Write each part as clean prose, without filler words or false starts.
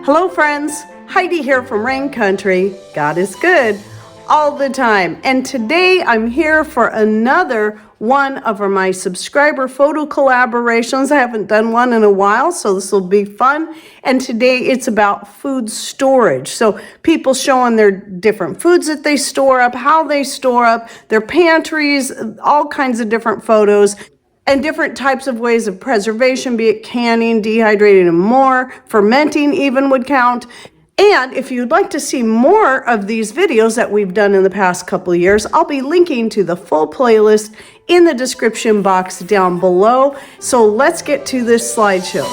Hello friends, Heidi here from Rain Country. God is good all the time. And today I'm here for another one of my subscriber photo collaborations. I haven't done one in a while, so this will be fun. And today it's about food storage. So people showing their different foods that they store up, how they store up, their pantries, all kinds of different photos. And different types of ways of preservation, be it canning, dehydrating, and more. Fermenting even would count. And if you'd like to see more of these videos that we've done in the past couple of years, I'll be linking to the full playlist in the description box down below. So let's get to this slideshow.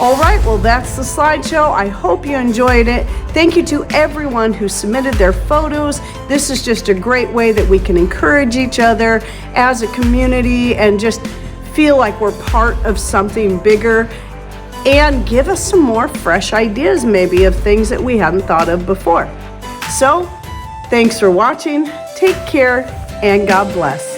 All right, well, that's the slideshow. I hope you enjoyed it. Thank you to everyone who submitted their photos. This is just a great way that we can encourage each other as a community and just feel like we're part of something bigger, and give us some more fresh ideas maybe of things that we hadn't thought of before. So, thanks for watching. Take care and God bless.